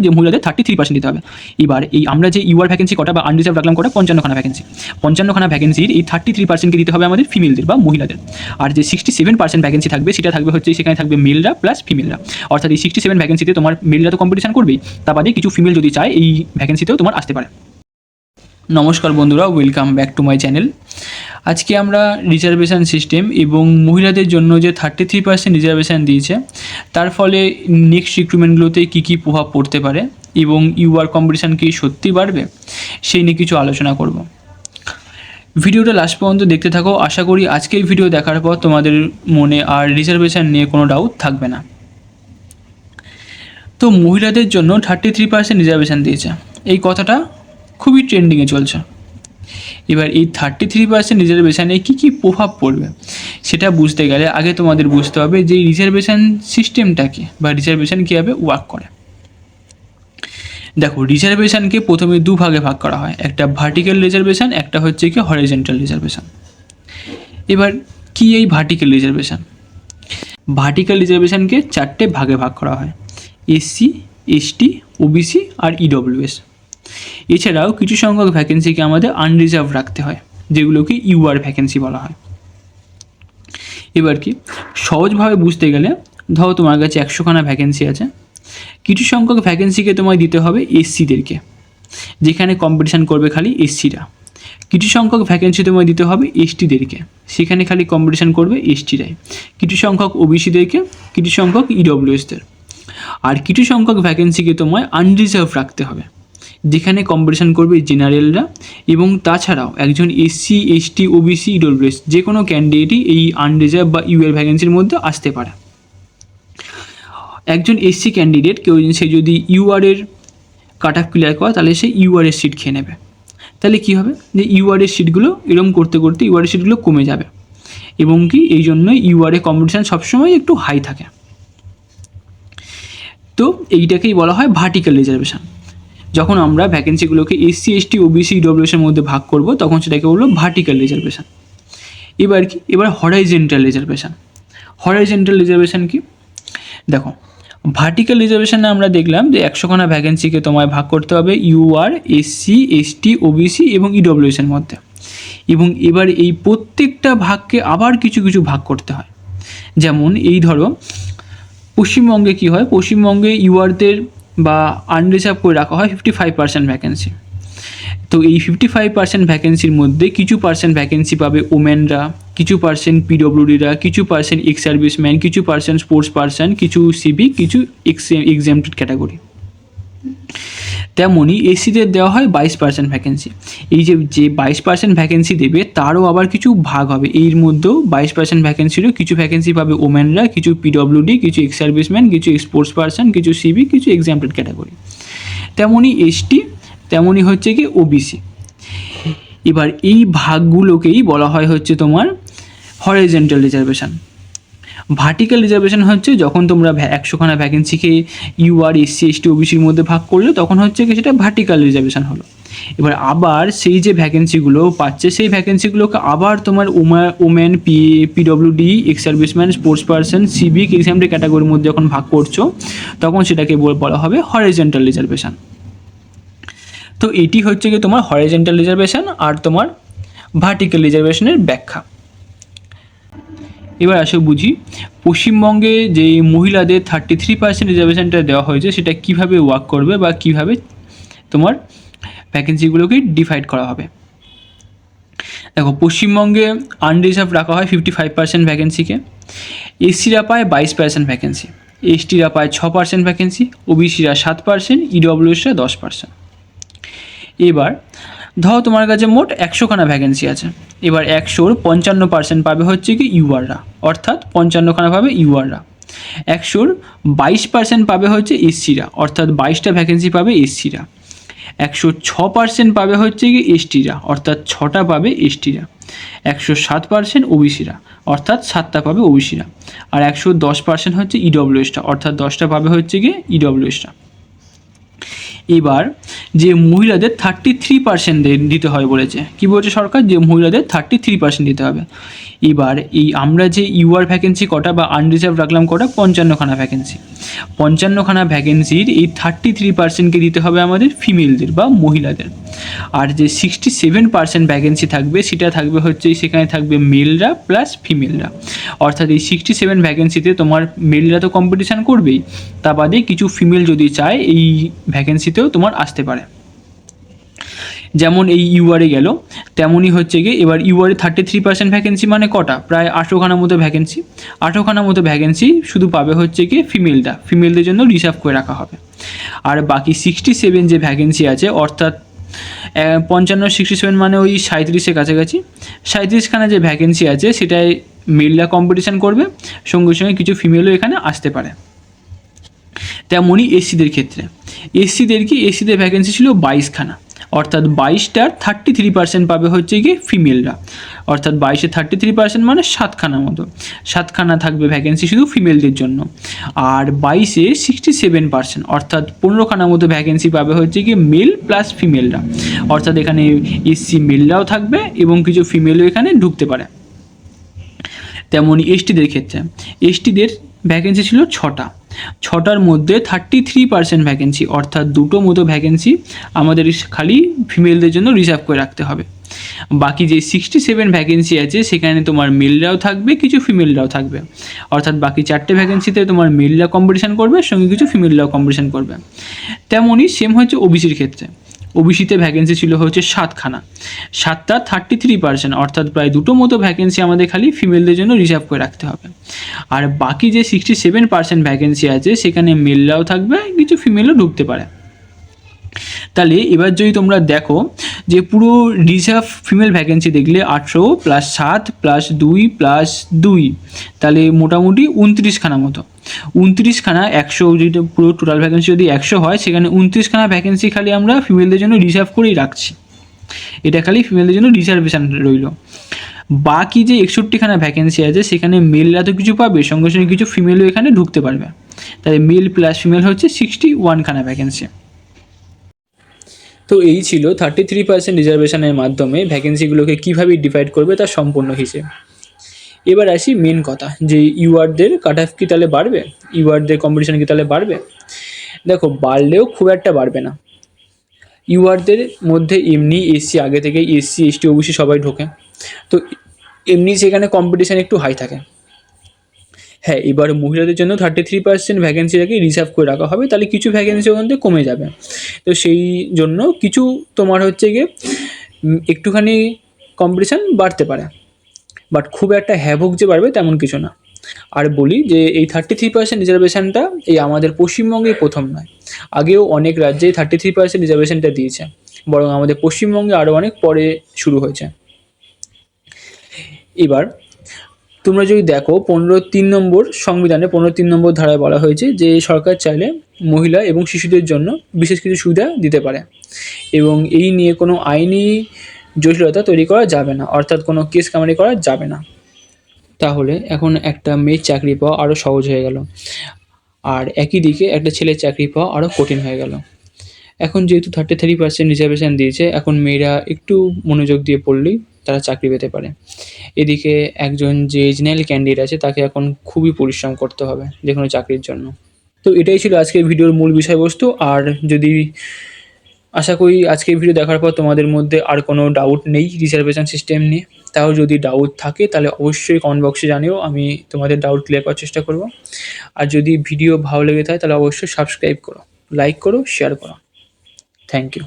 যে মহিলাদের 33% দিতে হবে। এবার এই আমরা যে ইউআর ভ্যাকেন্সি কটা বা আনরিজার্ভ রাখলাম কটা 55খানা ভ্যাকেন্সি, 55খানা ভ্যাকেন্সির এই 33%কে দিতে হবে আমাদের ফিমেলদের বা মহিলাদের। আর যে 67% ভ্যাকেন্সি থাকবে সেটা থাকবে হচ্ছে সেখানে থাকবে মেলরা প্লাস ফিমেলরা। অর্থাৎ এই 67 ভ্যাকেন্সিতে তোমার মেলরা তো কম্পিটিশন করবেই, তা বাদে কিছু ফিমেল যদি চায় এই ভ্যাকেন্সিতেও তোমার আসতে পারে। নমস্কার বন্ধুরা, welcome back to my channel. আজকে আমরা রিজার্ভেশন সিস্টেম এবং মহিলাদের জন্য যে 33% রিজার্ভেশন দিয়েছে তার ফলে নেক্সট রিক্রুটমেন্টগুলোতে কী কী প্রভাব পড়তে পারে এবং ইউআর কম্পিটিশান কি সত্যি বাড়বে সেই নিয়ে কিছু আলোচনা করব। ভিডিওটা লাস্ট পর্যন্ত দেখতে থাকো। আশা করি আজকের ভিডিও দেখার পর তোমাদের মনে আর রিজার্ভেশন নিয়ে কোনো ডাউট থাকবে না। তো মহিলাদের জন্য 33% রিজার্ভেশন দিয়েছে, এই কথাটা খুবই ট্রেন্ডিংয়ে চলছে। এবার এই 33% রিজার্ভেশনে কী কী প্রভাব পড়বে সেটা বুঝতে গেলে আগে তোমাদের বুঝতে হবে যে রিজার্ভেশন সিস্টেমটা কী বা রিজার্ভেশন কীভাবে ওয়ার্ক করে। দেখো, রিজার্ভেশনকে প্রথমে দুভাগে ভাগ করা হয়, একটা ভার্টিক্যাল রিজার্ভেশন, একটা হচ্ছে কি হরিজন্টাল রিজার্ভেশন। এবার কি এই ভার্টিক্যাল রিজার্ভেশন? ভার্টিক্যাল রিজার্ভেশনকে 4টে ভাগে ভাগ করা হয়, এসসি, এসটি, ওবিসি আর ইডব্লিউএস। এছাড়াও কিছু সংখ্যক ভ্যাকেন্সিকে আমাদের আনরিজার্ভ রাখতে হয়, যেগুলোকে ইউআর ভ্যাকেন্সি বলা হয়। এবার কি সহজভাবে বুঝতে গেলে ধরো তোমার কাছে 100খানা ভ্যাকেন্সি আছে, কিছু সংখ্যক ভ্যাকেন্সিকে তোমায় দিতে হবে এসসিদেরকে, যেখানে কম্পিটিশান করবে খালি এসসিরা। কিছু সংখ্যক ভ্যাকেন্সি তোমায় দিতে হবে এসটিদেরকে, সেখানে খালি কম্পিটিশান করবে এসটিরাই। কিছু সংখ্যক ওবিসিদেরকে, কিছু সংখ্যক ইডব্লিউএসদের। আর কিছু সংখ্যক ভ্যাকেন্সিকে তোমায় আনরিজার্ভ রাখতে হবে, যেখানে কম্পিটিশান করবে জেনারেলরা। এবং তাছাড়াও একজন এসসি, এসটি, ওবিসি, ইডব্লিউএস যে কোনো ক্যান্ডিডেটই এই আনরিজার্ভ বা ইউআর ভ্যাকেন্সির মধ্যে আসতে পারে। একজন এসসি ক্যান্ডিডেট সে যদি ইউআরের কাট অফ ক্লিয়ার করে তাহলে সে ইউআরের সিট খেয়ে নেবে। তাহলে কী হবে, যে ইউআরের সিটগুলো এরকম করতে করতে ইউআরের সিটগুলো কমে যাবে, এবং কি এই জন্য ইউআরে কম্পিটিশান সবসময় একটু হাই থাকে। তো এইটাকেই বলা হয় ভার্টিক্যাল রিজার্ভেশন। যখন আমরা ভ্যাকেন্সিগুলোকে এসসি, এসটি, ওবিসি, ইডব্লিউএসের মধ্যে ভাগ করব তখন সেটাকে বলবো ভার্টিক্যাল রিজার্ভেশন। এবার হরাইজন্টাল রিজার্ভেশন। হরাইজন্টাল রিজার্ভেশন কি? দেখো, ভার্টিক্যাল রিজার্ভেশনে আমরা দেখলাম যে 100খানা ভ্যাকেন্সিকে তোমায় ভাগ করতে হবে ইউআর, এসসি, এসটি, ওবিসি এবং ইডব্লিউএসের মধ্যে। এবং এবার এই প্রত্যেকটা ভাগকে আবার কিছু কিছু ভাগ করতে হয়। যেমন এই ধরো পশ্চিমবঙ্গে কী হয়, পশ্চিমবঙ্গে ইউআরদের বা আনরিজার্ভ করে রাখা হয় 55% ভ্যাকেন্সি। তো এই 55% ভ্যাকেন্সির মধ্যে কিছু পার্সেন্ট ভ্যাকেন্সি পাবে ওমেনরা, কিছু পার্সেন্ট পিডব্লিউডিরা, কিছু পার্সেন্ট এক্স সার্ভিসম্যান, কিছু পার্সেন্ট স্পোর্টস পার্সন, কিছু সিভিক, কিছু এক্সেমপ্টেড ক্যাটাগরি। তেমনই এসসিদের দেওয়া হয় 22% ভ্যাকেন্সি। এই যে 22% ভ্যাকেন্সি দেবে তারও আবার কিছু ভাগ হবে, এর মধ্যেও 22% ভ্যাকেন্সিরও কিছু ভ্যাকেন্সি পাবে ওমেনরা, কিছু পিডব্লিউডি, কিছু এক্স সার্ভিসম্যান, কিছু স্পোর্টস পার্সন, কিছু সিভিক, কিছু এক্সেমপ্টেড ক্যাটাগরি। তেমনই এসটি, তেমনই হচ্ছে কি ওবিসি। এবার এই ভাগগুলোকেই বলা হয় হচ্ছে তোমার হরাইজন্টাল রিজার্ভেশন। ভার্টিক্যাল রিজার্ভেশন হচ্ছে যখন তোমরা 100খানা ভ্যাকেন্সিকে ইউআর, এসসি, এসটি, ওবিসির মধ্যে ভাগ করলে তখন হচ্ছে কি সেটা ভার্টিক্যাল রিজার্ভেশন হলো। এবার আবার সেই যে ভ্যাকেন্সিগুলো পাচ্ছে সেই ভ্যাকেন্সিগুলোকে আবার তোমার women, PWD, ex serviceman, sports person, civic, exempted ক্যাটাগরির মধ্যে যখন ভাগ করছো তখন সেটাকে বলা হবে হরাইজন্টাল রিজার্ভেশন। তো এটি হচ্ছে কি তোমার হরাইজন্টাল রিজার্ভেশন আর তোমার ভার্টিক্যাল রিজার্ভেশনের ব্যাখ্যা। এবার আসো বুঝি পশ্চিমবঙ্গে যে মহিলাদের 33% রিজার্ভেশনটা দেওয়া হয়েছে সেটা কীভাবে ওয়ার্ক করবে বা কীভাবে তোমার ভ্যাকেন্সিগুলোকে ডিভাইড করা হবে। দেখো, পশ্চিমবঙ্গে আনরিজার্ভ রাখা হয় 55% ভ্যাকেন্সিকে, এসসিরা পায় 22% ভ্যাকেন্সি, এসটিরা পায় 6% ভ্যাকেন্সি, ওবিসিরা 7%, ইডব্লিউএসরা 10%। এবার ধরো তোমার কাছে মোট 100খানা ভ্যাকেন্সি আছে, এবার 100-র 55% পাবে হচ্ছে কি ইউআররা, অর্থাৎ 55খানা পাবে ইউআররা। 100-র 22% পাবে হচ্ছে এসসিরা, অর্থাৎ 22টা ভ্যাকেন্সি পাবে এসসিরা। 106% পাবে হচ্ছে কি এসটিরা, অর্থাৎ 6টা পাবে এসটিরা। 107% ওবিসিরা, অর্থাৎ 7টা পাবে ওবিসিরা। আর 110% হচ্ছে ইডব্লিউএসটা, অর্থাৎ 10টা পাবে হচ্ছে কি ইডব্লিউএসটা। এবার যে মহিলাদের 33% দিতে হয় বলেছে, কি বলছে সরকার, যে মহিলাদের 33% দিতে হবে। এবার এই আমরা যে ইউআর ভ্যাকেন্সি কটা বা আনরিজার্ভ রাখলাম কটা, 55খানা ভ্যাকেন্সি। 55খানা ভ্যাকেন্সির এই 33%কে দিতে হবে আমাদের ফিমেলদের বা মহিলাদের। আর যে 67% ভ্যাকেন্সি থাকবে সেটা থাকবে হচ্ছে সেখানে থাকবে মেলরা প্লাস ফিমেলরা। অর্থাৎ এই 67 ভ্যাকেন্সিতে তোমার মেলরা তো কম্পিটিশান করবেই, তা বাদে কিছু ফিমেল যদি চায় এই ভ্যাকেন্সিতেও তোমার আসতে পারে। যেমন এই ইউআরে গেল, তেমনই হচ্ছে গিয়ে এবার ইউআরে 33% ভ্যাকেন্সি মানে কটা, প্রায় 18খানা মতো ভ্যাকেন্সি। 18খানা মতো ভ্যাকেন্সি শুধু পাবে হচ্ছে গিয়ে ফিমেলরা, ফিমেলদের জন্য রিজার্ভ করে রাখা হবে। আর বাকি 67 যে ভ্যাকেন্সি আছে, অর্থাৎ 67 মানে ওই 37-এর কাছাকাছি, 37খানা যে ভ্যাকেন্সি আছে সেটাই মেলরা কম্পিটিশান করবে, সঙ্গে সঙ্গে কিছু ফিমেলও এখানে আসতে পারে। তেমনই এসসিদের ক্ষেত্রে, এসসিদের ভ্যাকেন্সি ছিল 22খানা, অর্থাৎ 22টার 33% পাবে হচ্ছে গিয়ে ফিমেলরা। অর্থাৎ 22-এর 33% মানে 7খানা মতো, 7খানা থাকবে ভ্যাকেন্সি শুধু ফিমেলদের জন্য। আর 22-এ 67% অর্থাৎ 15খানা মতো ভ্যাকেন্সি পাবে হচ্ছে গিয়ে মেল প্লাস ফিমেলরা। অর্থাৎ এখানে এসসি মেলরাও থাকবে এবং কিছু ফিমেলও এখানে ঢুকতে পারে। তেমনই এসটিদের ক্ষেত্রে, এসটিদের ভ্যাকেন্সি ছিল 6টার মধ্যে 33% ভ্যাকেন্সি, অর্থাৎ 2টো মতো ভ্যাকেন্সি আমাদের খালি ফিমেলদের জন্য রিজার্ভ করে রাখতে হবে। বাকি যে 67 ভ্যাকেন্সি আছে সেখানে তোমার মেলরাও থাকবে, কিছু ফিমেলরাও থাকবে। অর্থাৎ বাকি 4টে ভ্যাকেন্সিতে তোমার মেলরা কম্পিটিশান করবে, সঙ্গে কিছু ফিমেলরাও কম্পিটিশান করবে। তেমনই সেম হচ্ছে ওবিসির ক্ষেত্রে, ওবিসিতে ভ্যাকেন্সি ছিল হচ্ছে 7খানা, 7টার 33% অর্থাৎ প্রায় 2টো মতো ভ্যাকেন্সি আমাদের খালি ফিমেলদের জন্য রিজার্ভ করে রাখতে হবে। আর বাকি যে 67% ভ্যাকেন্সি আছে সেখানে মেলরাও থাকবে, কিছু ফিমেলও ঢুকতে পারে। তাহলে এবার যদি তোমরা দেখো যে পুরো রিজার্ভ ফিমেল ভ্যাকেন্সি দেখলে 800 + 7 + 2 + 2, তাহলে মোটামুটি 29খানা মতো। 29খানা, 100 যদি পুরো টোটাল ভ্যাকেন্সি যদি 100 হয়, সেখানে 29খানা ভ্যাকেন্সি খালি আমরা ফিমেলদের জন্য রিজার্ভ করেই রাখছি। এটা খালি ফিমেলদের জন্য রিজার্ভেশন রইল। বাকি যে 61খানা ভ্যাকেন্সি আছে সেখানে মেলরা তো কিছু পাবে, সঙ্গে সঙ্গে কিছু ফিমেলও এখানে ঢুকতে পারবে। তাহলে মেল প্লাস ফিমেল হচ্ছে 61খানা ভ্যাকেন্সি। তো এই ছিল 33% রিজার্ভেশনের মাধ্যমে ভ্যাকেন্সিগুলোকে কীভাবে ডিভাইড করবে তার সম্পূর্ণ হিসেব। এবার আসি মেন কথা, যে ইউআরদের কাট অফ কি তাহলে বাড়বে, ইউআরদের কম্পিটিশন কি তাহলে বাড়বে? দেখো, বাড়লেও খুব একটা বাড়বে না। ইউআরদের মধ্যে এমনি এসসি, আগে থেকে এসসি এসটি ওবিসি সবাই ঢোকে, তো এমনি সেখানে কম্পিটিশান একটু হাই থাকে। হ্যাঁ, এবার মহিলাদের জন্য 33% ভ্যাকেন্সিটাকে রিজার্ভ করে রাখা হবে, তাহলে কিছু ভ্যাকেন্সি ওখান থেকে কমে যাবে। তো সেই জন্য কিছু তোমার হচ্ছে গিয়ে একটুখানি কম্পিটিশান বাড়তে পারে, বাট খুব একটা হ্যাভক যে বাড়বে তেমন কিছু না। আর বলি যে এই 33% রিজার্ভেশনটা এই আমাদের পশ্চিমবঙ্গে প্রথম নয়, আগেও অনেক রাজ্যে 33% রিজার্ভেশনটা দিয়েছে, বরং আমাদের পশ্চিমবঙ্গে আরও অনেক পরে শুরু হয়েছে। এবার তোমরা যদি দেখো 15(3) নম্বর সংবিধানে 15(3) নম্বর ধারায় বলা হয়েছে যে সরকার চাইলে মহিলা এবং শিশুদের জন্য বিশেষ কিছু সুবিধা দিতে পারে, এবং এই নিয়ে কোনো আইনি জটিলতা তৈরি করা যাবে না, অর্থাৎ কোনো কেস কামারি করা যাবে না। তাহলে এখন একটা মেয়ের চাকরি পাওয়া আরও সহজ হয়ে গেল, আর একই দিকে একটা ছেলের চাকরি পাওয়া আরও কঠিন হয়ে গেল। এখন যেহেতু 33% রিজার্ভেশন দিয়েছে, এখন মেয়েরা একটু মনোযোগ দিয়ে পড়লেই তারা চাকরি পেতে পারে। এদিকে একজন যে জেনারেল ক্যান্ডিডেট আছে তাকে এখন খুবই পরিশ্রম করতে হবে যে কোনো চাকরির জন্য। তো এটাই ছিল আজকের ভিডিওর মূল বিষয়বস্তু। আর যদি আশা করি আজকের ভিডিও দেখার পর তোমাদের মধ্যে আর কোনো ডাউট নেই রিজার্ভেশন সিস্টেম নিয়ে। তাও যদি ডাউট থাকে তাহলে অবশ্যই কমেন্ট বক্সে জানিও, আমি তোমাদের ডাউট ক্লিয়ার করার চেষ্টা করব। আর যদি ভিডিও ভালো লেগে থাকে তাহলে অবশ্যই সাবস্ক্রাইব করো, লাইক করো, শেয়ার করো। Thank you.